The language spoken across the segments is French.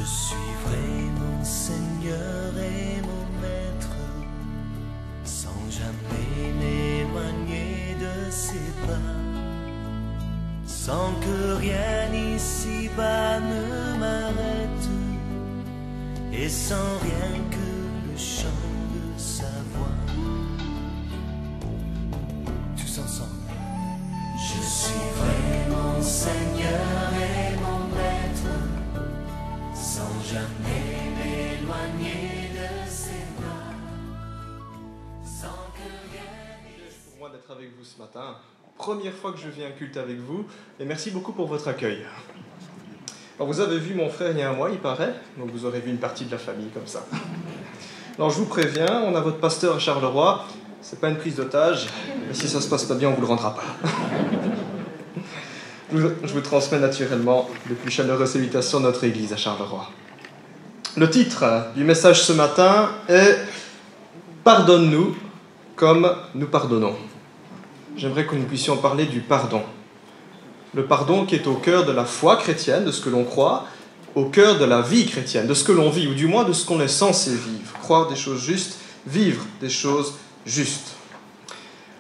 suivrai mon Seigneur et mon Maître, sans jamais m'éloigner de ses pas, sans que rien ici-bas ne m'arrête, et sans rien que le chant de sa voix. Tous ensemble. Je suivrai mon Seigneur et mon Maître, sans jamais m'éloigner de ses bras, sans que rien. C'est pour moi d'être avec vous ce matin. Première fois que je viens à culte avec vous, et merci beaucoup pour votre accueil. Alors vous avez vu mon frère il y a un mois, il paraît, donc vous aurez vu une partie de la famille comme ça. Alors je vous préviens, on a votre pasteur à Charleroi, c'est pas une prise d'otage, mais si ça se passe pas bien, on vous le rendra pas. Je vous transmets naturellement les plus chaleureuses salutations de notre église à Charleroi. Le titre du message ce matin est « Pardonne-nous comme nous pardonnons ». J'aimerais que nous puissions parler du pardon. Le pardon qui est au cœur de la foi chrétienne, de ce que l'on croit, au cœur de la vie chrétienne, de ce que l'on vit, ou du moins de ce qu'on est censé vivre. Croire des choses justes, vivre des choses justes.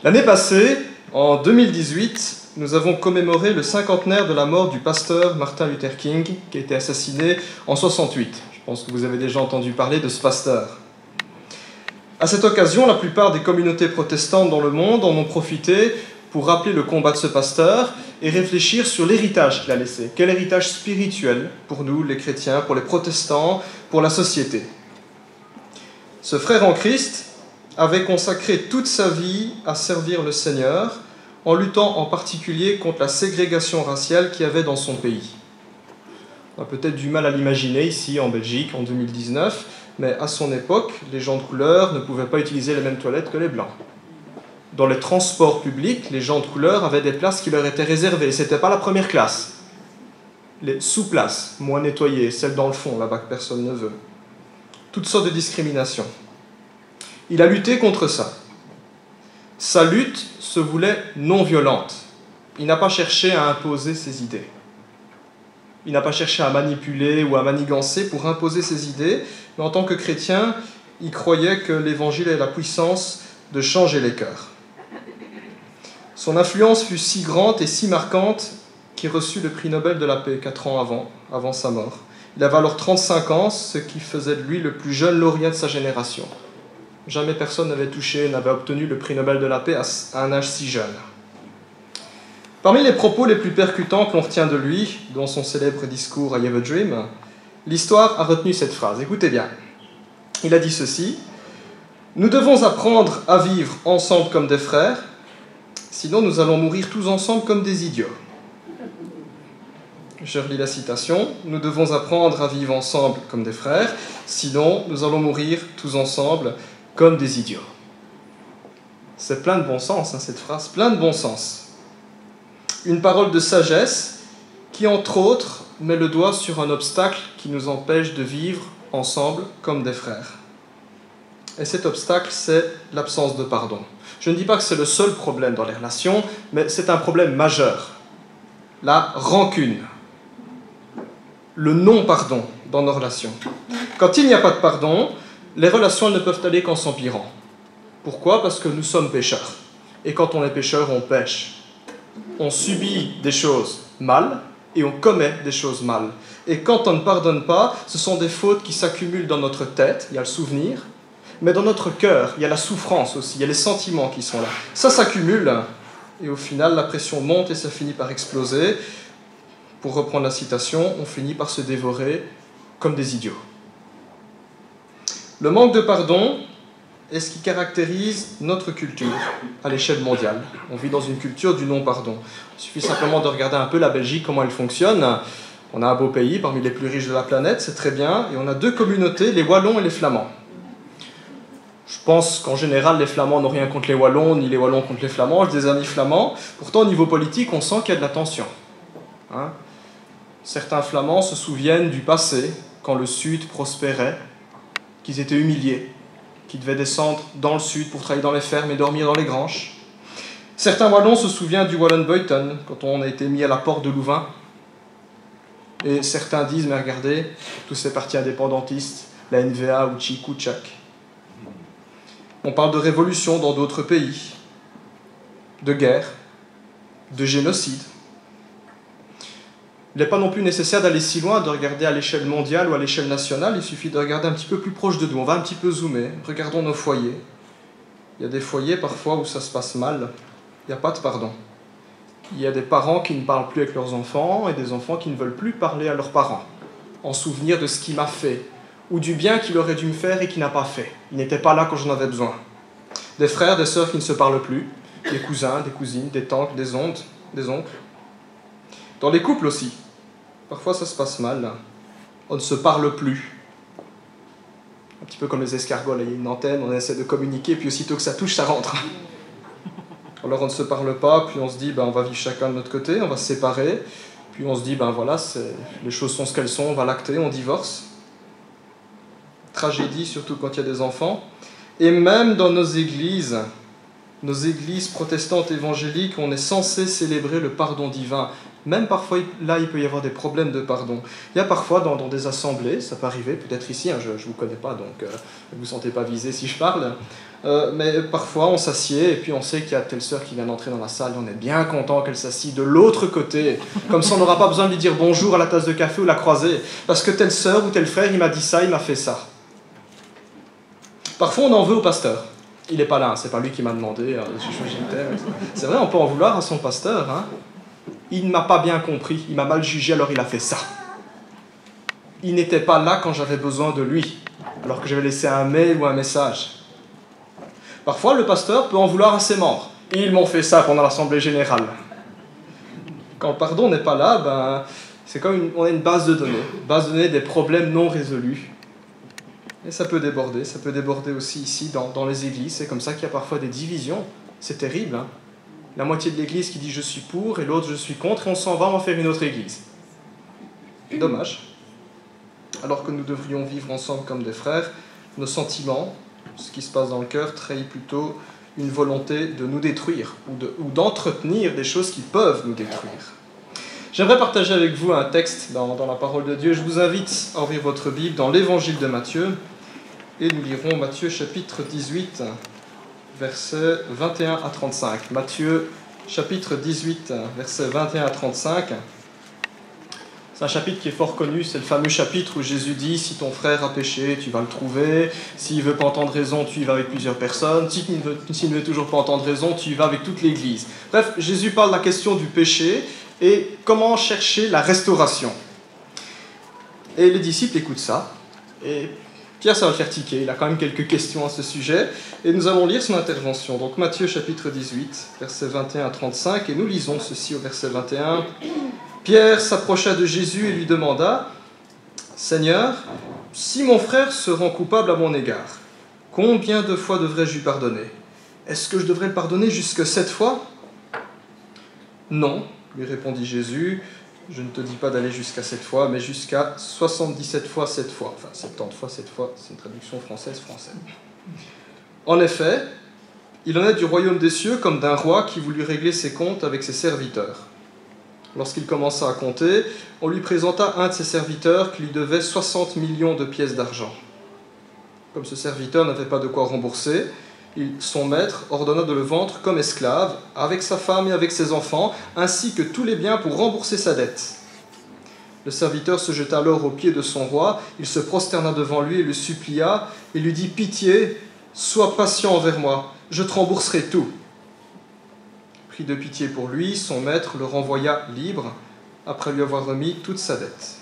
L'année passée, en 2018, nous avons commémoré le cinquantenaire de la mort du pasteur Martin Luther King, qui a été assassiné en 68. Je pense que vous avez déjà entendu parler de ce pasteur. À cette occasion, la plupart des communautés protestantes dans le monde en ont profité pour rappeler le combat de ce pasteur et réfléchir sur l'héritage qu'il a laissé. Quel héritage spirituel pour nous, les chrétiens, pour les protestants, pour la société. Ce frère en Christ avait consacré toute sa vie à servir le Seigneur, en luttant en particulier contre la ségrégation raciale qu'il y avait dans son pays. On a peut-être du mal à l'imaginer ici en Belgique en 2019, mais à son époque, les gens de couleur ne pouvaient pas utiliser les mêmes toilettes que les blancs. Dans les transports publics, les gens de couleur avaient des places qui leur étaient réservées. Ce n'était pas la première classe. Les sous-places, moins nettoyées, celles dans le fond, là-bas que personne ne veut. Toutes sortes de discriminations. Il a lutté contre ça. Sa lutte se voulait non violente. Il n'a pas cherché à imposer ses idées. Il n'a pas cherché à manipuler ou à manigancer pour imposer ses idées, mais en tant que chrétien, il croyait que l'Évangile ait la puissance de changer les cœurs. Son influence fut si grande et si marquante qu'il reçut le prix Nobel de la paix 4 ans avant sa mort. Il avait alors 35 ans, ce qui faisait de lui le plus jeune lauréat de sa génération. Jamais personne n'avait obtenu le prix Nobel de la paix à un âge si jeune. Parmi les propos les plus percutants que l'on retient de lui, dans son célèbre discours « I have a dream », l'histoire a retenu cette phrase. Écoutez bien. Il a dit ceci: « Nous devons apprendre à vivre ensemble comme des frères, sinon nous allons mourir tous ensemble comme des idiots. » Je relis la citation. « Nous devons apprendre à vivre ensemble comme des frères, sinon nous allons mourir tous ensemble comme des idiots. » C'est plein de bon sens, hein, cette phrase, plein de bon sens. Une parole de sagesse qui, entre autres, met le doigt sur un obstacle qui nous empêche de vivre ensemble comme des frères. Et cet obstacle, c'est l'absence de pardon. Je ne dis pas que c'est le seul problème dans les relations, mais c'est un problème majeur. La rancune. Le non-pardon dans nos relations. Quand il n'y a pas de pardon, les relations ne peuvent aller qu'en s'empirant. Pourquoi ? Parce que nous sommes pécheurs. Et quand on est pécheur, on pêche. On subit des choses mal et on commet des choses mal. Et quand on ne pardonne pas, ce sont des fautes qui s'accumulent dans notre tête, il y a le souvenir, mais dans notre cœur, il y a la souffrance aussi, il y a les sentiments qui sont là. Ça s'accumule et au final, la pression monte et ça finit par exploser. Pour reprendre la citation, on finit par se dévorer comme des idiots. Le manque de pardon est ce qui caractérise notre culture à l'échelle mondiale. On vit dans une culture du non-pardon. Il suffit simplement de regarder un peu la Belgique, comment elle fonctionne. On a un beau pays, parmi les plus riches de la planète, c'est très bien, et on a deux communautés, les Wallons et les Flamands. Je pense qu'en général, les Flamands n'ont rien contre les Wallons, ni les Wallons contre les Flamands. J'ai des amis flamands. Pourtant, au niveau politique, on sent qu'il y a de la tension. Hein ? Certains Flamands se souviennent du passé, quand le Sud prospérait, qu'ils étaient humiliés, qui devaient descendre dans le sud pour travailler dans les fermes et dormir dans les granges. Certains Wallons se souviennent du Wallenbuiten, quand on a été mis à la porte de Louvain. Et certains disent, mais regardez, tous ces partis indépendantistes, la NVA ou Tchik ou Tchak. On parle de révolution dans d'autres pays, de guerre, de génocide. Il n'est pas non plus nécessaire d'aller si loin, de regarder à l'échelle mondiale ou à l'échelle nationale, il suffit de regarder un petit peu plus proche de nous. On va un petit peu zoomer, regardons nos foyers. Il y a des foyers parfois où ça se passe mal, il n'y a pas de pardon. Il y a des parents qui ne parlent plus avec leurs enfants et des enfants qui ne veulent plus parler à leurs parents, en souvenir de ce qu'il m'a fait, ou du bien qu'il aurait dû me faire et qu'il n'a pas fait. Il n'était pas là quand j'en avais besoin. Des frères, des sœurs qui ne se parlent plus, des cousins, des cousines, des tantes, des oncles. Dans les couples aussi, parfois ça se passe mal, on ne se parle plus. Un petit peu comme les escargots, là, il y a une antenne, on essaie de communiquer, puis aussitôt que ça touche, ça rentre. Alors on ne se parle pas, puis on se dit, on va vivre chacun de notre côté, on va se séparer, puis on se dit, voilà, les choses sont ce qu'elles sont, on va l'acter, on divorce. Tragédie, surtout quand il y a des enfants. Et même dans nos églises protestantes évangéliques, on est censé célébrer le pardon divin. Même parfois, là, il peut y avoir des problèmes de pardon. Il y a parfois dans des assemblées, ça peut arriver, peut-être ici, je ne vous connais pas, donc ne vous sentez pas visé si je parle, mais parfois on s'assied et puis on sait qu'il y a telle sœur qui vient d'entrer dans la salle et on est bien content qu'elle s'assied de l'autre côté. Comme ça, on n'aura pas besoin de lui dire bonjour à la tasse de café ou la croiser, parce que telle sœur ou tel frère, il m'a dit ça, il m'a fait ça. Parfois, on en veut au pasteur. Il n'est pas là, c'est pas lui qui m'a demandé. C'est vrai, on peut en vouloir à son pasteur. Il ne m'a pas bien compris, il m'a mal jugé, alors il a fait ça. Il n'était pas là quand j'avais besoin de lui, alors que j'avais laissé un mail ou un message. Parfois, le pasteur peut en vouloir à ses membres. Ils m'ont fait ça pendant l'assemblée générale. Quand le pardon n'est pas là, c'est comme on a une base de données des problèmes non résolus. Et ça peut déborder aussi ici dans les églises. C'est comme ça qu'il y a parfois des divisions. C'est terrible. La moitié de l'église qui dit je suis pour et l'autre je suis contre et on s'en va en faire une autre église. Dommage. Alors que nous devrions vivre ensemble comme des frères, nos sentiments, ce qui se passe dans le cœur, trahit plutôt une volonté de nous détruire ou d'entretenir des choses qui peuvent nous détruire. J'aimerais partager avec vous un texte dans la parole de Dieu. Je vous invite à ouvrir votre Bible dans l'évangile de Matthieu et nous lirons Matthieu chapitre 18, versets 21 à 35. Matthieu chapitre 18, versets 21 à 35. C'est un chapitre qui est fort connu, c'est le fameux chapitre où Jésus dit « Si ton frère a péché, tu vas le trouver. S'il ne veut pas entendre raison, tu y vas avec plusieurs personnes. S'il ne veut toujours pas entendre raison, tu y vas avec toute l'Église. » Bref, Jésus parle de la question du péché et comment chercher la restauration. Et les disciples écoutent ça. Et Pierre, ça va le faire tiquer. Il a quand même quelques questions à ce sujet. Et nous allons lire son intervention. Donc Matthieu chapitre 18, versets 21 à 35. Et nous lisons ceci au verset 21. Pierre s'approcha de Jésus et lui demanda « Seigneur, si mon frère se rend coupable à mon égard, combien de fois devrais-je lui pardonner? Est-ce que je devrais le pardonner jusque 7 fois ?» « Non, lui répondit Jésus, je ne te dis pas d'aller jusqu'à 7 fois, mais jusqu'à 77 fois 7 fois. Enfin, 70 fois 7 fois, c'est une traduction française. En effet, il en est du royaume des cieux comme d'un roi qui voulut régler ses comptes avec ses serviteurs. Lorsqu'il commença à compter, on lui présenta un de ses serviteurs qui lui devait 60 millions de pièces d'argent. Comme ce serviteur n'avait pas de quoi rembourser, son maître ordonna de le vendre comme esclave, avec sa femme et avec ses enfants, ainsi que tous les biens pour rembourser sa dette. Le serviteur se jeta alors aux pieds de son roi, il se prosterna devant lui et le supplia, et lui dit « Pitié, sois patient envers moi, je te rembourserai tout. » Pris de pitié pour lui, son maître le renvoya libre, après lui avoir remis toute sa dette.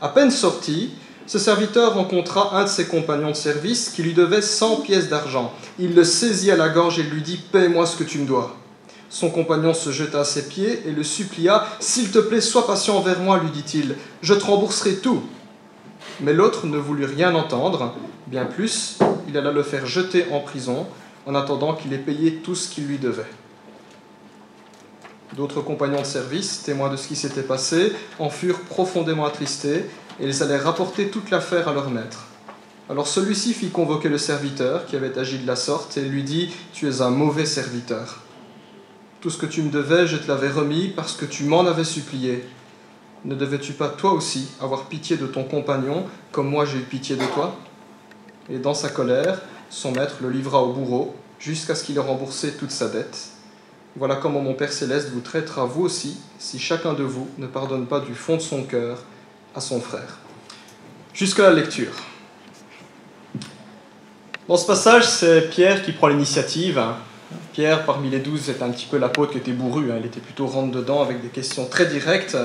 À peine sorti, ce serviteur rencontra un de ses compagnons de service qui lui devait 100 pièces d'argent. Il le saisit à la gorge et lui dit « Paie-moi ce que tu me dois. » Son compagnon se jeta à ses pieds et le supplia « S'il te plaît, sois patient envers moi, lui dit-il, je te rembourserai tout. » Mais l'autre ne voulut rien entendre. Bien plus, il alla le faire jeter en prison en attendant qu'il ait payé tout ce qu'il lui devait. D'autres compagnons de service, témoins de ce qui s'était passé, en furent profondément attristés et ils allèrent rapporter toute l'affaire à leur maître. Alors celui-ci fit convoquer le serviteur qui avait agi de la sorte et lui dit « Tu es un mauvais serviteur. Tout ce que tu me devais, je te l'avais remis parce que tu m'en avais supplié. Ne devais-tu pas toi aussi avoir pitié de ton compagnon, comme moi j'ai eu pitié de toi ?» Et dans sa colère, son maître le livra au bourreau, jusqu'à ce qu'il ait remboursé toute sa dette. Voilà comment mon Père Céleste vous traitera vous aussi, si chacun de vous ne pardonne pas du fond de son cœur à son frère. Jusque la lecture. Dans ce passage, c'est Pierre qui prend l'initiative. Pierre, parmi les 12, est un petit peu l'apôtre qui était bourru. Il était plutôt rentre-dedans avec des questions très directes.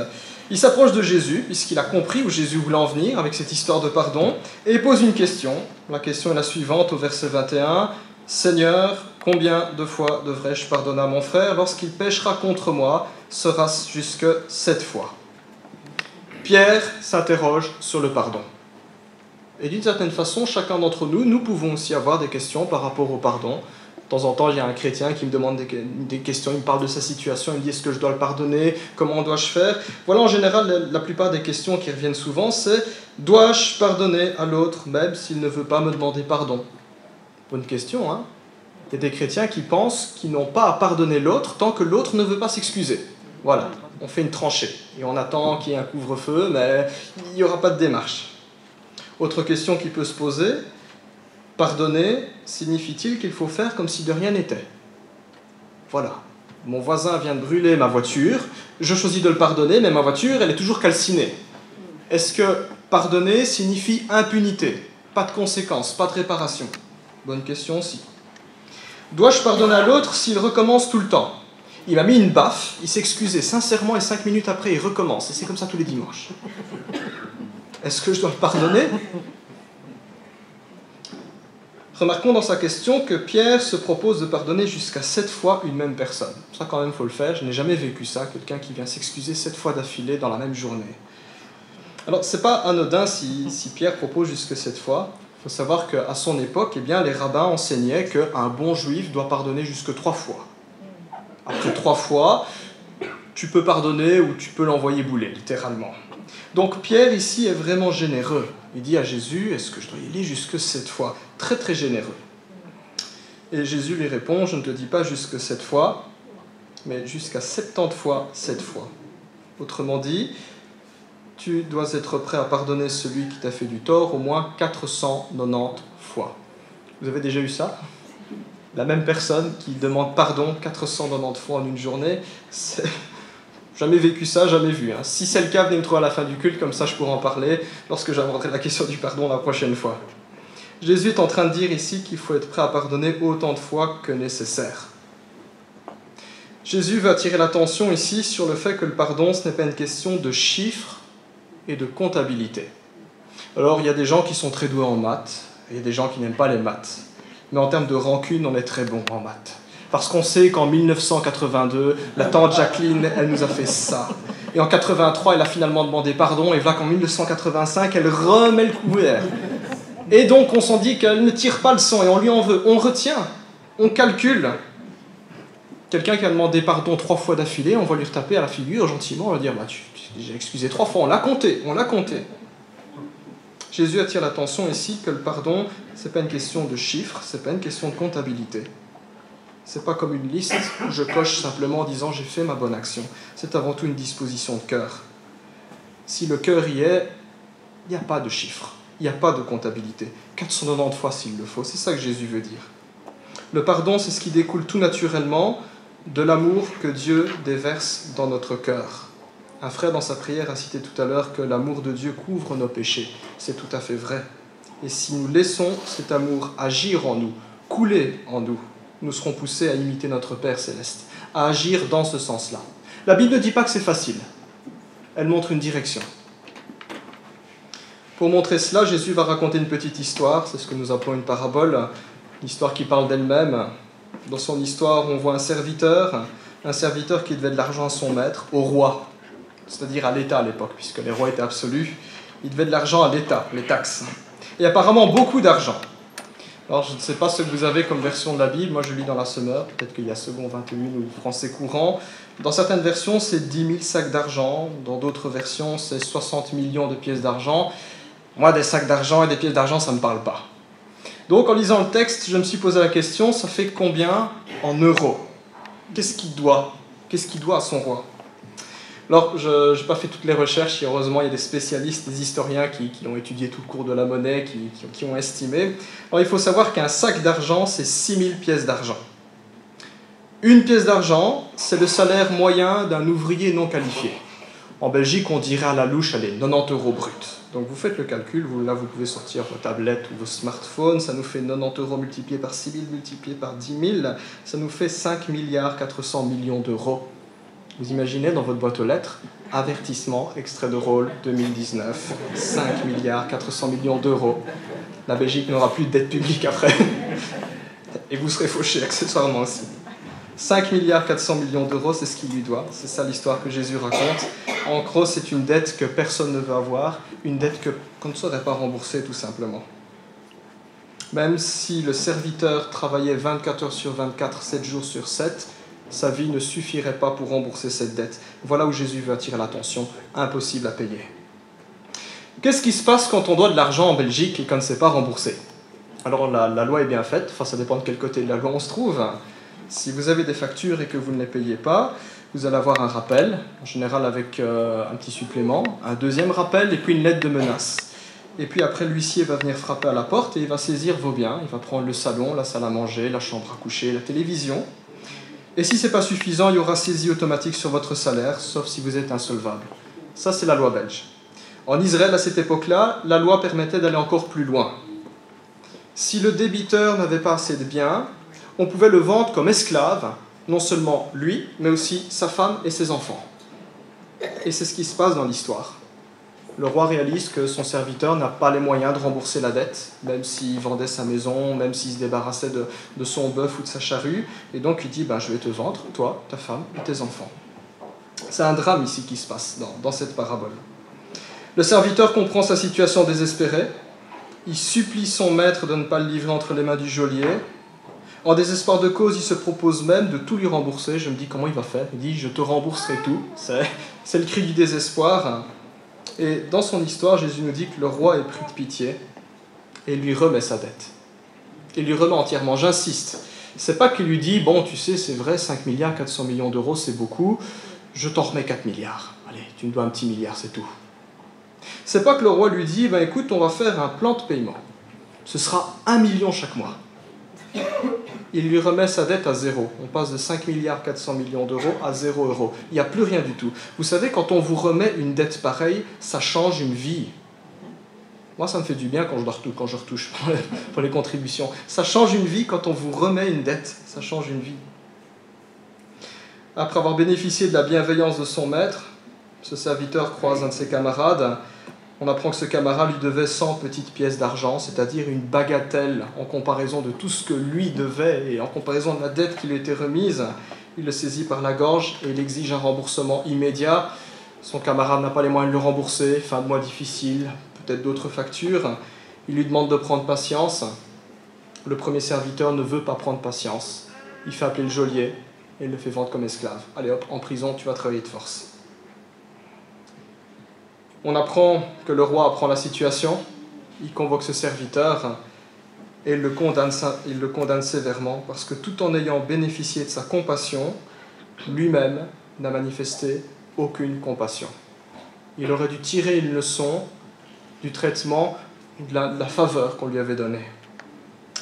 Il s'approche de Jésus, puisqu'il a compris où Jésus voulait en venir avec cette histoire de pardon, et il pose une question. La question est la suivante au verset 21. « Seigneur, combien de fois devrais-je pardonner à mon frère lorsqu'il péchera contre moi? Sera-ce jusque 7 fois ?» Pierre s'interroge sur le pardon. Et d'une certaine façon, chacun d'entre nous, nous pouvons aussi avoir des questions par rapport au pardon. De temps en temps, il y a un chrétien qui me demande des questions, il me parle de sa situation, il me dit « Est-ce que je dois le pardonner? Comment dois-je faire ?» Voilà, en général, la plupart des questions qui reviennent souvent, c'est « Dois-je pardonner à l'autre, même s'il ne veut pas me demander pardon ?» Bonne question, hein? Il y a des chrétiens qui pensent qu'ils n'ont pas à pardonner l'autre tant que l'autre ne veut pas s'excuser. Voilà, on fait une tranchée et on attend qu'il y ait un couvre-feu, mais il n'y aura pas de démarche. Autre question qui peut se poser, pardonner signifie-t-il qu'il faut faire comme si de rien n'était? Voilà, mon voisin vient de brûler ma voiture, je choisis de le pardonner, mais ma voiture, elle est toujours calcinée. Est-ce que pardonner signifie impunité? Pas de conséquences, pas de réparation? Bonne question aussi. Dois-je pardonner à l'autre s'il recommence tout le temps? Il m'a mis une baffe, il s'est excusé sincèrement et 5 minutes après, il recommence. Et c'est comme ça tous les dimanches. Est-ce que je dois le pardonner? Remarquons dans sa question que Pierre se propose de pardonner jusqu'à 7 fois une même personne. Ça, quand même, il faut le faire. Je n'ai jamais vécu ça, quelqu'un qui vient s'excuser 7 fois d'affilée dans la même journée. Alors, ce n'est pas anodin si Pierre propose jusqu'à 7 fois. Il faut savoir qu'à son époque, eh bien, les rabbins enseignaient qu'un bon juif doit pardonner jusque 3 fois. Après 3 fois, tu peux pardonner ou tu peux l'envoyer bouler, littéralement. Donc Pierre, ici, est vraiment généreux. Il dit à Jésus, est-ce que je dois y aller jusque 7 fois? Très, très généreux. Et Jésus lui répond, je ne te dis pas jusque 7 fois, mais jusqu'à 70 fois 7 fois. Autrement dit, tu dois être prêt à pardonner celui qui t'a fait du tort au moins 490 fois. Vous avez déjà eu ça? La même personne qui demande pardon 490 fois en une journée, c'est... Jamais vécu ça, jamais vu. Hein. Si c'est le cas, venez me trouver à la fin du culte, comme ça je pourrai en parler lorsque j'aborderai la question du pardon la prochaine fois. Jésus est en train de dire ici qu'il faut être prêt à pardonner autant de fois que nécessaire. Jésus veut attirer l'attention ici sur le fait que le pardon, ce n'est pas une question de chiffres et de comptabilité. Alors, il y a des gens qui sont très doués en maths, et il y a des gens qui n'aiment pas les maths. Mais en termes de rancune, on est très bon en maths. Parce qu'on sait qu'en 1982, la tante Jacqueline, elle nous a fait ça. Et en 83, elle a finalement demandé pardon, et voilà qu'en 1985, elle remet le couvert. Et donc, on s'en dit qu'elle ne tire pas le sang, et on lui en veut. On retient, on calcule. Quelqu'un qui a demandé pardon 3 fois d'affilée, on va lui retaper à la figure gentiment, on va dire, bah, tu t'es déjà excusé 3 fois, on l'a compté. Jésus attire l'attention ici que le pardon, ce n'est pas une question de chiffres, ce n'est pas une question de comptabilité. Ce n'est pas comme une liste où je coche simplement en disant j'ai fait ma bonne action. C'est avant tout une disposition de cœur. Si le cœur y est, il n'y a pas de chiffres, il n'y a pas de comptabilité. 490 fois s'il le faut, c'est ça que Jésus veut dire. Le pardon, c'est ce qui découle tout naturellement de l'amour que Dieu déverse dans notre cœur. Un frère dans sa prière a cité tout à l'heure que l'amour de Dieu couvre nos péchés. C'est tout à fait vrai. Et si nous laissons cet amour agir en nous, couler en nous, nous serons poussés à imiter notre Père Céleste, à agir dans ce sens-là. La Bible ne dit pas que c'est facile. Elle montre une direction. Pour montrer cela, Jésus va raconter une petite histoire, c'est ce que nous appelons une parabole, une histoire qui parle d'elle-même. Dans son histoire, on voit un serviteur qui devait de l'argent à son maître, au roi, c'est-à-dire à l'État à l'époque, puisque les rois étaient absolus. Il devait de l'argent à l'État, les taxes. Et apparemment beaucoup d'argent. Alors, je ne sais pas ce que vous avez comme version de la Bible. Moi, je lis dans la Semeur. Peut-être qu'il y a Second 21 ou Français courant. Dans certaines versions, c'est 10 000 sacs d'argent. Dans d'autres versions, c'est 60 millions de pièces d'argent. Moi, des sacs d'argent et des pièces d'argent, ça ne me parle pas. Donc, en lisant le texte, je me suis posé la question, ça fait combien en euros? Qu'est-ce qu'il doit à son roi? Alors, je n'ai pas fait toutes les recherches, et heureusement il y a des spécialistes, des historiens qui ont étudié tout le cours de la monnaie, qui ont estimé. Alors il faut savoir qu'un sac d'argent, c'est 6000 pièces d'argent. Une pièce d'argent, c'est le salaire moyen d'un ouvrier non qualifié. En Belgique, on dirait à la louche, allez, 90 € brut. Donc vous faites le calcul, là vous pouvez sortir vos tablettes ou vos smartphones, ça nous fait 90 € multiplié par 6 000 multiplié par 10 000, ça nous fait 5 400 millions d'euros. Vous imaginez dans votre boîte aux lettres, avertissement, extrait de rôle 2019, 5 400 millions d'euros. La Belgique n'aura plus de dette publique après. Et vous serez fauché accessoirement aussi. 5 400 millions d'euros, c'est ce qu'il lui doit. C'est ça l'histoire que Jésus raconte. En gros, c'est une dette que personne ne veut avoir, une dette qu'on ne saurait pas rembourser tout simplement. Même si le serviteur travaillait 24 heures sur 24, 7 jours sur 7, sa vie ne suffirait pas pour rembourser cette dette. Voilà où Jésus veut attirer l'attention. Impossible à payer. Qu'est-ce qui se passe quand on doit de l'argent en Belgique et qu'on ne sait pas rembourser? Alors la loi est bien faite, enfin ça dépend de quel côté de la loi on se trouve. Si vous avez des factures et que vous ne les payez pas, vous allez avoir un rappel, en général avec un petit supplément, un deuxième rappel et puis une lettre de menace. Et puis après, l'huissier va venir frapper à la porte et il va saisir vos biens. Il va prendre le salon, la salle à manger, la chambre à coucher, la télévision. Et si ce n'est pas suffisant, il y aura saisie automatique sur votre salaire, sauf si vous êtes insolvable. Ça, c'est la loi belge. En Israël, à cette époque-là, la loi permettait d'aller encore plus loin. Si le débiteur n'avait pas assez de biens, on pouvait le vendre comme esclave, non seulement lui, mais aussi sa femme et ses enfants. Et c'est ce qui se passe dans l'histoire. Le roi réalise que son serviteur n'a pas les moyens de rembourser la dette, même s'il vendait sa maison, même s'il se débarrassait de son bœuf ou de sa charrue. Et donc il dit, je vais te vendre, toi, ta femme et tes enfants. C'est un drame ici qui se passe dans cette parabole. Le serviteur comprend sa situation désespérée. Il supplie son maître de ne pas le livrer entre les mains du geôlier. En désespoir de cause, il se propose même de tout lui rembourser. Je me dis, comment il va faire? Il dit, je te rembourserai tout. C'est le cri du désespoir. Et dans son histoire, Jésus nous dit que le roi est pris de pitié et lui remet sa dette. Il lui remet entièrement, j'insiste. C'est pas qu'il lui dit, bon, tu sais, c'est vrai, 5 400 millions d'euros, c'est beaucoup, je t'en remets 4 milliards. Allez, tu me dois un petit milliard, c'est tout. C'est pas que le roi lui dit, écoute, on va faire un plan de paiement. Ce sera 1 million chaque mois. Il lui remet sa dette à zéro. On passe de 5 400 millions d'euros à 0 €. Il n'y a plus rien du tout. Vous savez, quand on vous remet une dette pareille, ça change une vie. Moi, ça me fait du bien quand je retouche pour les contributions. Ça change une vie quand on vous remet une dette. Ça change une vie. Après avoir bénéficié de la bienveillance de son maître, ce serviteur croise un de ses camarades. On apprend que ce camarade lui devait 100 petites pièces d'argent, c'est-à-dire une bagatelle en comparaison de tout ce que lui devait et en comparaison de la dette qui lui était remise. Il le saisit par la gorge et il exige un remboursement immédiat. Son camarade n'a pas les moyens de le rembourser, fin de mois difficile, peut-être d'autres factures. Il lui demande de prendre patience. Le premier serviteur ne veut pas prendre patience. Il fait appeler le geôlier et le fait vendre comme esclave. Allez hop, en prison, tu vas travailler de force. On apprend que le roi apprend la situation, il convoque ce serviteur et il le condamne sévèrement parce que tout en ayant bénéficié de sa compassion, lui-même n'a manifesté aucune compassion. Il aurait dû tirer une leçon du traitement, de la faveur qu'on lui avait donnée.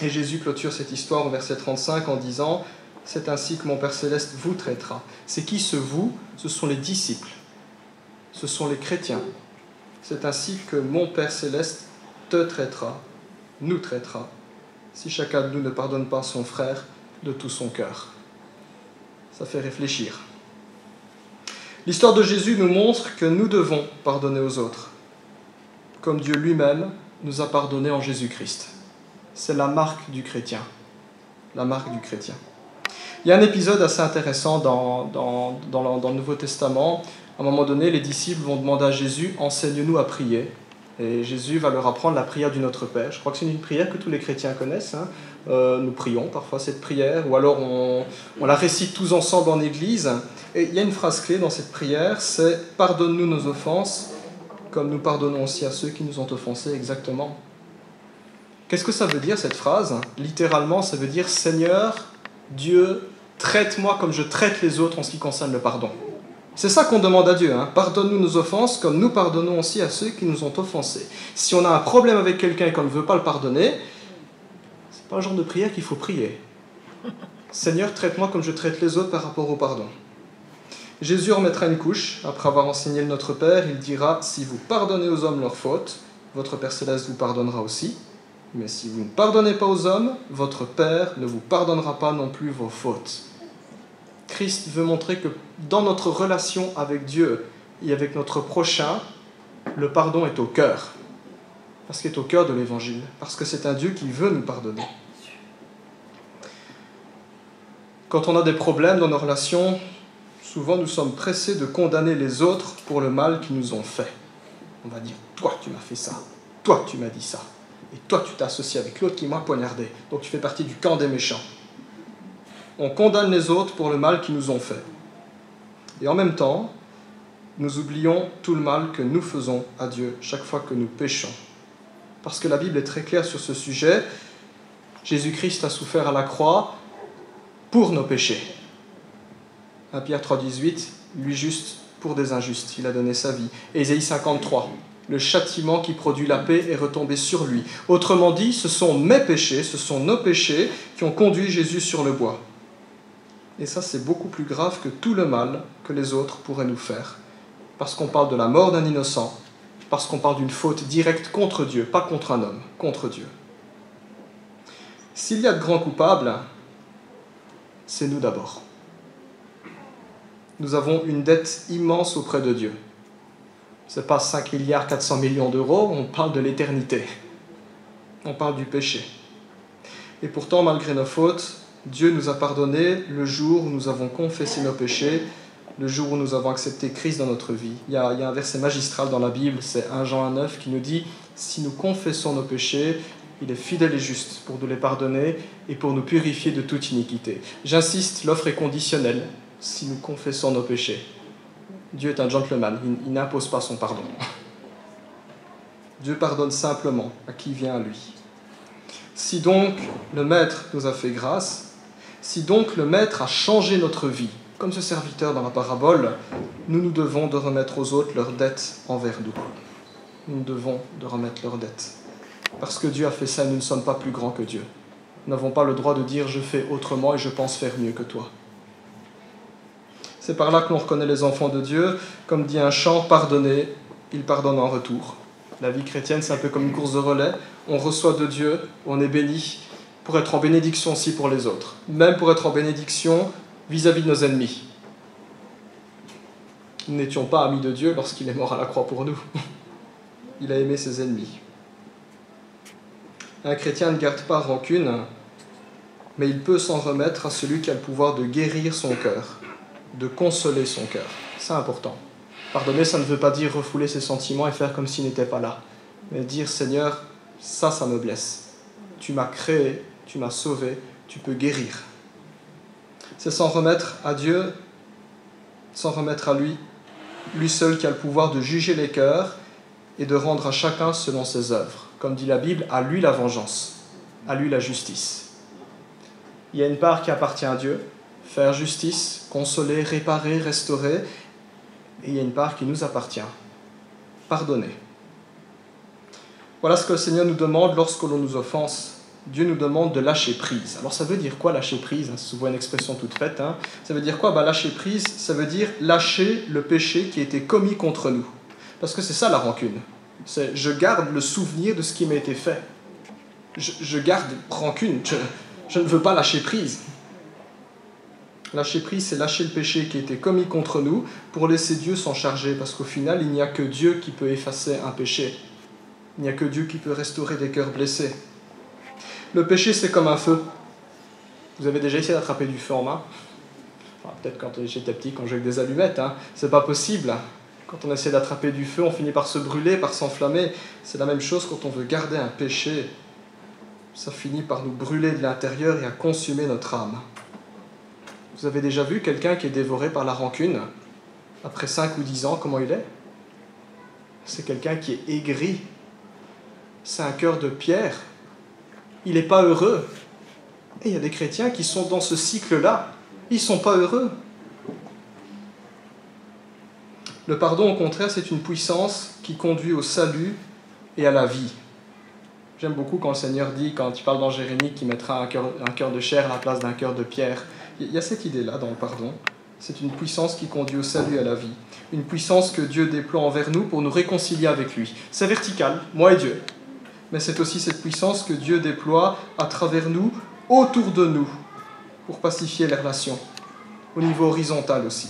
Et Jésus clôture cette histoire au verset 35 en disant « C'est ainsi que mon Père Céleste vous traitera ». C'est qui ce « vous » ? Ce sont les disciples, ce sont les chrétiens. C'est ainsi que mon Père Céleste te traitera, nous traitera, si chacun de nous ne pardonne pas son frère de tout son cœur. Ça fait réfléchir. L'histoire de Jésus nous montre que nous devons pardonner aux autres, comme Dieu lui-même nous a pardonné en Jésus-Christ. C'est la marque du chrétien. La marque du chrétien. Il y a un épisode assez intéressant dans le Nouveau Testament. À un moment donné, les disciples vont demander à Jésus « Enseigne-nous à prier ». Et Jésus va leur apprendre la prière du Notre Père. Je crois que c'est une prière que tous les chrétiens connaissent. Nous prions parfois cette prière, ou alors on la récite tous ensemble en église. Et il y a une phrase clé dans cette prière, c'est « Pardonne-nous nos offenses, comme nous pardonnons aussi à ceux qui nous ont offensés exactement ». Qu'est-ce que ça veut dire cette phrase ? Littéralement, ça veut dire « Seigneur, Dieu, traite-moi comme je traite les autres en ce qui concerne le pardon ». C'est ça qu'on demande à Dieu, hein. Pardonne-nous nos offenses comme nous pardonnons aussi à ceux qui nous ont offensés. Si on a un problème avec quelqu'un et qu'on ne veut pas le pardonner, c'est pas le genre de prière qu'il faut prier. Seigneur, traite-moi comme je traite les autres par rapport au pardon. Jésus remettra une couche, après avoir enseigné le Notre Père, il dira, si vous pardonnez aux hommes leurs fautes, votre Père Céleste vous pardonnera aussi, mais si vous ne pardonnez pas aux hommes, votre Père ne vous pardonnera pas non plus vos fautes. Christ veut montrer que dans notre relation avec Dieu et avec notre prochain, le pardon est au cœur. Parce qu'il est au cœur de l'Évangile. Parce que c'est un Dieu qui veut nous pardonner. Quand on a des problèmes dans nos relations, souvent nous sommes pressés de condamner les autres pour le mal qu'ils nous ont fait. On va dire, toi tu m'as fait ça, toi tu m'as dit ça, et toi tu t'es associé avec l'autre qui m'a poignardé, donc tu fais partie du camp des méchants. On condamne les autres pour le mal qu'ils nous ont fait. Et en même temps, nous oublions tout le mal que nous faisons à Dieu chaque fois que nous péchons. Parce que la Bible est très claire sur ce sujet. Jésus-Christ a souffert à la croix pour nos péchés. 1 Pierre 3,18, lui juste pour des injustes, il a donné sa vie. Ésaïe 53, le châtiment qui produit la paix est retombé sur lui. Autrement dit, ce sont mes péchés, ce sont nos péchés qui ont conduit Jésus sur le bois. Et ça, c'est beaucoup plus grave que tout le mal que les autres pourraient nous faire. Parce qu'on parle de la mort d'un innocent, parce qu'on parle d'une faute directe contre Dieu, pas contre un homme, contre Dieu. S'il y a de grands coupables, c'est nous d'abord. Nous avons une dette immense auprès de Dieu. Ce n'est pas 5 milliards 400 millions d'euros, on parle de l'éternité. On parle du péché. Et pourtant, malgré nos fautes, Dieu nous a pardonné le jour où nous avons confessé nos péchés, le jour où nous avons accepté Christ dans notre vie. Il y a un verset magistral dans la Bible, c'est 1 Jean 1,9 qui nous dit « Si nous confessons nos péchés, il est fidèle et juste pour nous les pardonner et pour nous purifier de toute iniquité. » J'insiste, l'offre est conditionnelle si nous confessons nos péchés. Dieu est un gentleman, il n'impose pas son pardon. Dieu pardonne simplement à qui vient à lui. Si donc le Maître nous a fait grâce, si donc le Maître a changé notre vie, comme ce serviteur dans la parabole, nous nous devons de remettre aux autres leurs dettes envers nous. Nous devons de remettre leurs dettes. Parce que Dieu a fait ça et nous ne sommes pas plus grands que Dieu. Nous n'avons pas le droit de dire « je fais autrement et je pense faire mieux que toi ». C'est par là que l'on reconnaît les enfants de Dieu. Comme dit un chant, pardonner, il pardonne en retour. La vie chrétienne, c'est un peu comme une course de relais. On reçoit de Dieu, on est béni pour être en bénédiction aussi pour les autres. Même pour être en bénédiction vis-à-vis de nos ennemis. Nous n'étions pas amis de Dieu lorsqu'il est mort à la croix pour nous. Il a aimé ses ennemis. Un chrétien ne garde pas rancune, mais il peut s'en remettre à celui qui a le pouvoir de guérir son cœur, de consoler son cœur. C'est important. Pardonner, ça ne veut pas dire refouler ses sentiments et faire comme s'il n'était pas là. Mais dire, Seigneur, ça me blesse. Tu m'as créé, tu m'as sauvé, tu peux guérir. C'est s'en remettre à Dieu, s'en remettre à lui seul qui a le pouvoir de juger les cœurs et de rendre à chacun selon ses œuvres. Comme dit la Bible, à lui la vengeance, à lui la justice. Il y a une part qui appartient à Dieu, faire justice, consoler, réparer, restaurer, et il y a une part qui nous appartient, pardonner. Voilà ce que le Seigneur nous demande lorsque l'on nous offense. Dieu nous demande de lâcher prise. Alors ça veut dire quoi lâcher prise? C'est souvent une expression toute faite. Ça veut dire quoi? Lâcher prise, ça veut dire lâcher le péché qui a été commis contre nous. Parce que c'est ça la rancune. C'est je garde le souvenir de ce qui m'a été fait. Je garde rancune. Je ne veux pas lâcher prise. Lâcher prise, c'est lâcher le péché qui a été commis contre nous pour laisser Dieu s'en charger. Parce qu'au final, il n'y a que Dieu qui peut effacer un péché. Il n'y a que Dieu qui peut restaurer des cœurs blessés. Le péché, c'est comme un feu. Vous avez déjà essayé d'attraper du feu en main? Peut-être quand j'étais petit, quand j'ai des allumettes. C'est pas possible. Quand on essaie d'attraper du feu, on finit par se brûler, par s'enflammer. C'est la même chose quand on veut garder un péché. Ça finit par nous brûler de l'intérieur et à consumer notre âme. Vous avez déjà vu quelqu'un qui est dévoré par la rancune? Après 5 ou 10 ans, comment il est? C'est quelqu'un qui est aigri. C'est un cœur de pierre. Il n'est pas heureux. Et il y a des chrétiens qui sont dans ce cycle-là. Ils ne sont pas heureux. Le pardon, au contraire, c'est une puissance qui conduit au salut et à la vie. J'aime beaucoup quand le Seigneur dit, quand il parle dans Jérémie, qu'il mettra un cœur de chair à la place d'un cœur de pierre. Il y a cette idée-là dans le pardon. C'est une puissance qui conduit au salut et à la vie. Une puissance que Dieu déploie envers nous pour nous réconcilier avec lui. C'est vertical, moi et Dieu. Mais c'est aussi cette puissance que Dieu déploie à travers nous, autour de nous, pour pacifier les relations, au niveau horizontal aussi.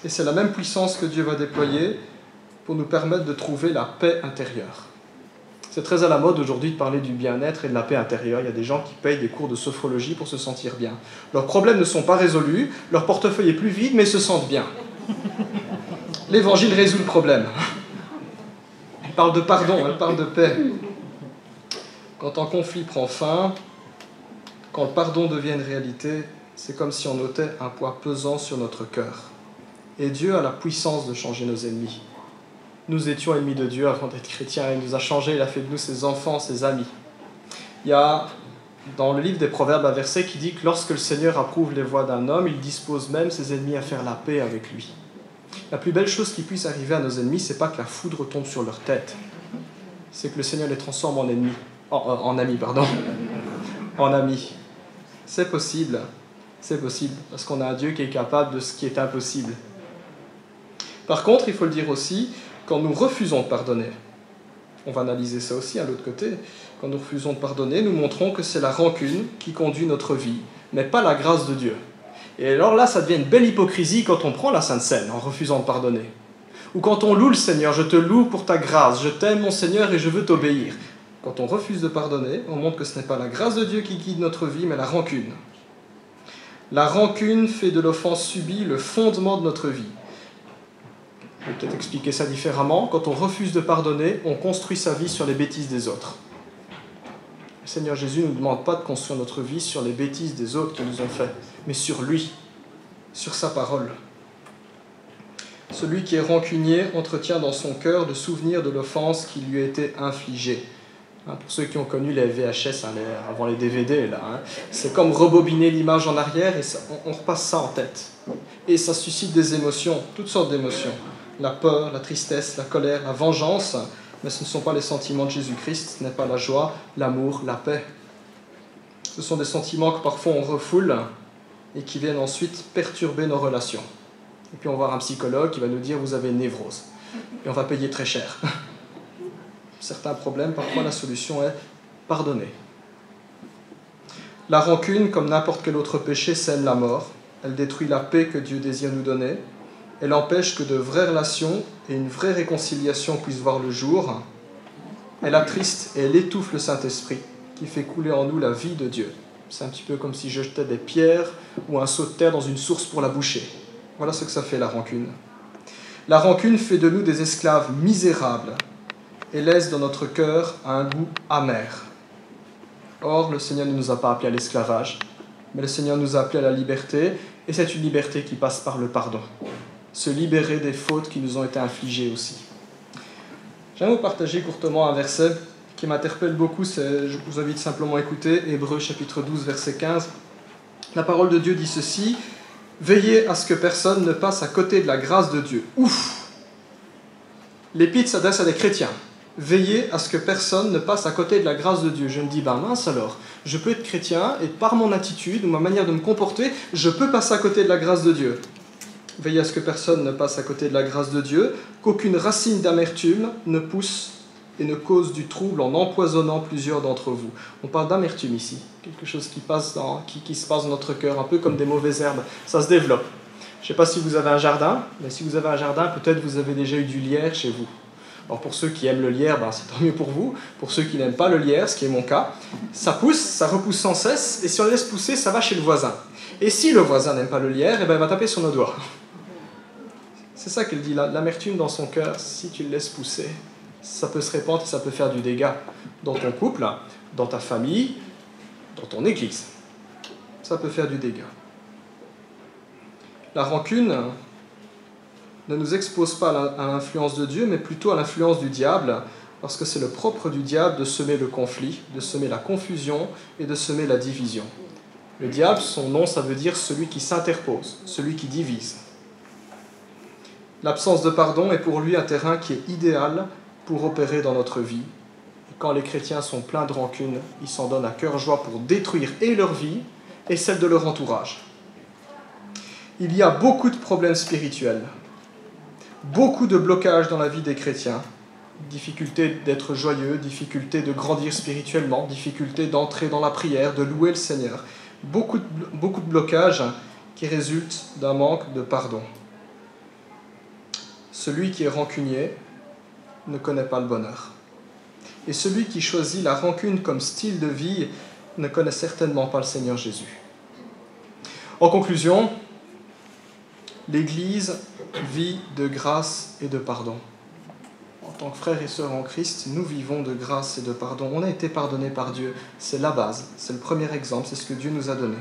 Et c'est la même puissance que Dieu va déployer pour nous permettre de trouver la paix intérieure. C'est très à la mode aujourd'hui de parler du bien-être et de la paix intérieure. Il y a des gens qui payent des cours de sophrologie pour se sentir bien. Leurs problèmes ne sont pas résolus, leur portefeuille est plus vide, mais ils se sentent bien. L'Évangile résout le problème. Elle parle de pardon, elle parle de paix. Quand un conflit prend fin, quand le pardon devient une réalité, c'est comme si on ôtait un poids pesant sur notre cœur. Et Dieu a la puissance de changer nos ennemis. Nous étions ennemis de Dieu avant d'être chrétiens. Il nous a changés, il a fait de nous ses enfants, ses amis. Il y a dans le livre des Proverbes un verset qui dit que lorsque le Seigneur approuve les voies d'un homme, il dispose même ses ennemis à faire la paix avec lui. La plus belle chose qui puisse arriver à nos ennemis, c'est pas que la foudre tombe sur leur tête. C'est que le Seigneur les transforme en ennemis. En amis. C'est possible, parce qu'on a un Dieu qui est capable de ce qui est impossible. Par contre, il faut le dire aussi, quand nous refusons de pardonner, on va analyser ça aussi à l'autre côté, quand nous refusons de pardonner, nous montrons que c'est la rancune qui conduit notre vie, mais pas la grâce de Dieu. Et alors là, ça devient une belle hypocrisie quand on prend la Sainte Seine en refusant de pardonner. Ou quand on loue le Seigneur, je te loue pour ta grâce, je t'aime mon Seigneur et je veux t'obéir. Quand on refuse de pardonner, on montre que ce n'est pas la grâce de Dieu qui guide notre vie, mais la rancune. La rancune fait de l'offense subie le fondement de notre vie. Je vais peut-être expliquer ça différemment. Quand on refuse de pardonner, on construit sa vie sur les bêtises des autres. Le Seigneur Jésus ne nous demande pas de construire notre vie sur les bêtises des autres qui nous ont fait, mais sur lui, sur sa parole. Celui qui est rancunier entretient dans son cœur le souvenir de l'offense qui lui a été infligée. Pour ceux qui ont connu les VHS avant les DVD, c'est comme rebobiner l'image en arrière et on repasse ça en tête. Et ça suscite des émotions, toutes sortes d'émotions. La peur, la tristesse, la colère, la vengeance, mais ce ne sont pas les sentiments de Jésus-Christ, ce n'est pas la joie, l'amour, la paix. Ce sont des sentiments que parfois on refoule et qui viennent ensuite perturber nos relations. Et puis on va voir un psychologue qui va nous dire « vous avez une névrose » et on va payer très cher. Certains problèmes, parfois la solution est pardonner. La rancune, comme n'importe quel autre péché, sème la mort. Elle détruit la paix que Dieu désire nous donner. Elle empêche que de vraies relations et une vraie réconciliation puissent voir le jour. Elle attriste et elle étouffe le Saint-Esprit, qui fait couler en nous la vie de Dieu. C'est un petit peu comme si je jetais des pierres ou un seau de terre dans une source pour la boucher. Voilà ce que ça fait, la rancune. La rancune fait de nous des esclaves misérables et laisse dans notre cœur un goût amer. Or, le Seigneur ne nous a pas appelés à l'esclavage, mais le Seigneur nous a appelés à la liberté, et c'est une liberté qui passe par le pardon. Se libérer des fautes qui nous ont été infligées aussi. J'aimerais vous partager courtement un verset qui m'interpelle beaucoup, je vous invite simplement à écouter, Hébreux chapitre 12, verset 15. La parole de Dieu dit ceci, « Veillez à ce que personne ne passe à côté de la grâce de Dieu. » Ouf! L'épître s'adresse à des chrétiens. Veillez à ce que personne ne passe à côté de la grâce de Dieu. Je me dis, mince alors, je peux être chrétien et par mon attitude ou ma manière de me comporter, je peux passer à côté de la grâce de Dieu. Veillez à ce que personne ne passe à côté de la grâce de Dieu, qu'aucune racine d'amertume ne pousse et ne cause du trouble en empoisonnant plusieurs d'entre vous. On parle d'amertume ici, quelque chose qui se passe dans notre cœur, un peu comme des mauvaises herbes, ça se développe. Je ne sais pas si vous avez un jardin, mais si vous avez un jardin, peut-être vous avez déjà eu du lierre chez vous. Alors pour ceux qui aiment le lierre, c'est tant mieux pour vous. Pour ceux qui n'aiment pas le lierre, ce qui est mon cas, ça pousse, ça repousse sans cesse, et si on le laisse pousser, ça va chez le voisin. Et si le voisin n'aime pas le lierre, il va taper sur nos doigts. C'est ça qu'elle dit, l'amertume dans son cœur, si tu le laisses pousser, ça peut se répandre et ça peut faire du dégât dans ton couple, dans ta famille, dans ton église. Ça peut faire du dégât. La rancune ne nous expose pas à l'influence de Dieu, mais plutôt à l'influence du diable, parce que c'est le propre du diable de semer le conflit, de semer la confusion et de semer la division. Le diable, son nom, ça veut dire celui qui s'interpose, celui qui divise. L'absence de pardon est pour lui un terrain qui est idéal pour opérer dans notre vie. Et quand les chrétiens sont pleins de rancune, ils s'en donnent à cœur joie pour détruire et leur vie et celle de leur entourage. Il y a beaucoup de problèmes spirituels, beaucoup de blocages dans la vie des chrétiens, difficulté d'être joyeux, difficulté de grandir spirituellement, difficulté d'entrer dans la prière, de louer le Seigneur. Beaucoup de blocages qui résultent d'un manque de pardon. Celui qui est rancunier ne connaît pas le bonheur. Et celui qui choisit la rancune comme style de vie ne connaît certainement pas le Seigneur Jésus. En conclusion, l'Église vit de grâce et de pardon. En tant que frères et sœurs en Christ, nous vivons de grâce et de pardon. On a été pardonnés par Dieu, c'est la base, c'est le premier exemple, c'est ce que Dieu nous a donné.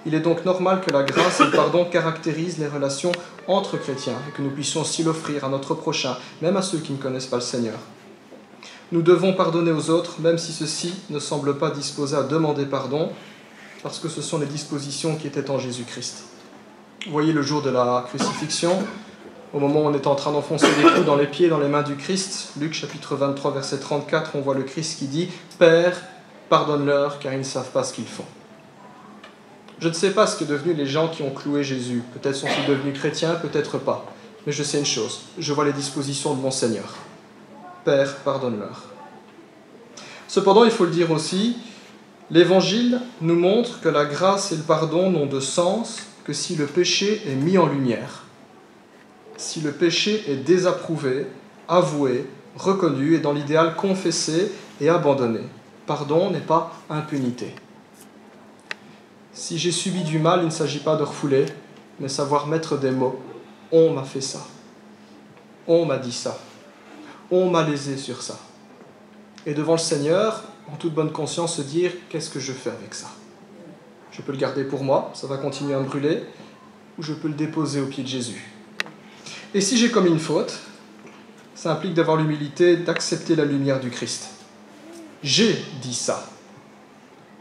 Il est donc normal que la grâce et le pardon caractérisent les relations entre chrétiens et que nous puissions aussi l'offrir à notre prochain, même à ceux qui ne connaissent pas le Seigneur. Nous devons pardonner aux autres, même si ceux-ci ne semblent pas disposés à demander pardon, parce que ce sont les dispositions qui étaient en Jésus-Christ. Vous voyez, le jour de la crucifixion, au moment où on est en train d'enfoncer les clous dans les pieds et dans les mains du Christ, Luc chapitre 23, verset 34, on voit le Christ qui dit « Père, pardonne-leur, car ils ne savent pas ce qu'ils font. » Je ne sais pas ce qu'est devenu les gens qui ont cloué Jésus. Peut-être sont-ils devenus chrétiens, peut-être pas. Mais je sais une chose, je vois les dispositions de mon Seigneur. Père, pardonne-leur. Cependant, il faut le dire aussi, l'Évangile nous montre que la grâce et le pardon n'ont de sens que si le péché est mis en lumière. Si le péché est désapprouvé, avoué, reconnu et dans l'idéal confessé et abandonné. Pardon n'est pas impunité. Si j'ai subi du mal, il ne s'agit pas de refouler, mais savoir mettre des mots. On m'a fait ça. On m'a dit ça. On m'a lésé sur ça. Et devant le Seigneur, en toute bonne conscience, se dire « qu'est-ce que je fais avec ça ?» Je peux le garder pour moi, ça va continuer à me brûler, ou je peux le déposer au pied de Jésus. Et si j'ai commis une faute, ça implique d'avoir l'humilité d'accepter la lumière du Christ. J'ai dit ça.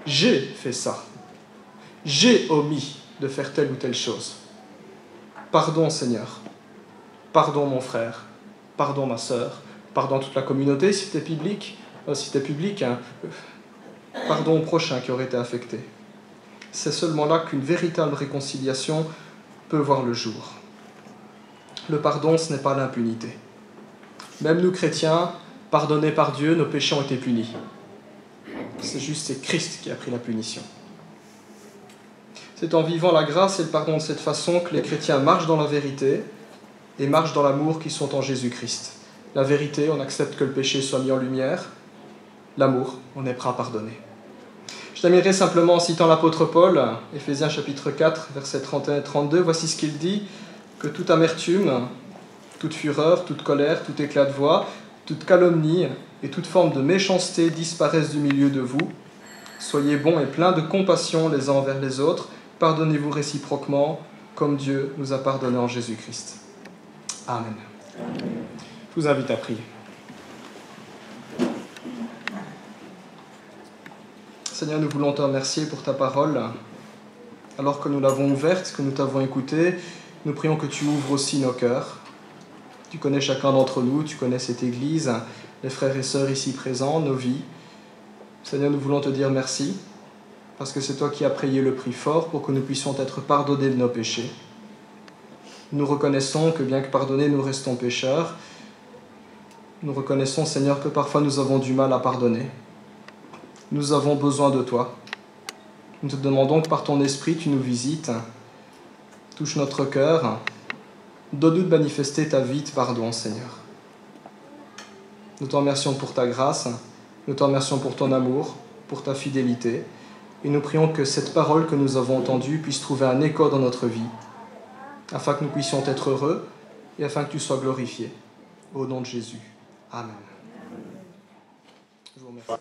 J'ai fait ça. J'ai omis de faire telle ou telle chose. Pardon, Seigneur. Pardon, mon frère. Pardon, ma sœur. Pardon, toute la communauté, si t'es public. Pardon au prochain qui aurait été affecté. C'est seulement là qu'une véritable réconciliation peut voir le jour. Le pardon, ce n'est pas l'impunité. Même nous, chrétiens, pardonnés par Dieu, nos péchés ont été punis. C'est Christ qui a pris la punition. C'est en vivant la grâce et le pardon de cette façon que les chrétiens marchent dans la vérité et marchent dans l'amour qui sont en Jésus-Christ. La vérité, on accepte que le péché soit mis en lumière. L'amour, on est prêt à pardonner. Je terminerai simplement en citant l'apôtre Paul, Éphésiens chapitre 4, versets 31 et 32. Voici ce qu'il dit, que toute amertume, toute fureur, toute colère, tout éclat de voix, toute calomnie et toute forme de méchanceté disparaissent du milieu de vous. Soyez bons et pleins de compassion les uns envers les autres. Pardonnez-vous réciproquement, comme Dieu nous a pardonné en Jésus-Christ. Amen. Je vous invite à prier. Seigneur, nous voulons te remercier pour ta parole. Alors que nous l'avons ouverte, que nous t'avons écoutée, nous prions que tu ouvres aussi nos cœurs. Tu connais chacun d'entre nous, tu connais cette Église, les frères et sœurs ici présents, nos vies. Seigneur, nous voulons te dire merci, parce que c'est toi qui as payé le prix fort pour que nous puissions être pardonnés de nos péchés. Nous reconnaissons que bien que pardonnés, nous restons pécheurs. Nous reconnaissons, Seigneur, que parfois nous avons du mal à pardonner. Nous avons besoin de toi. Nous te demandons que par ton esprit, tu nous visites, touche notre cœur, donne-nous de manifester ta vie de pardon, Seigneur. Nous te remercions pour ta grâce, nous te remercions pour ton amour, pour ta fidélité, et nous prions que cette parole que nous avons entendue puisse trouver un écho dans notre vie, afin que nous puissions être heureux et afin que tu sois glorifié. Au nom de Jésus. Amen. Je vous remercie.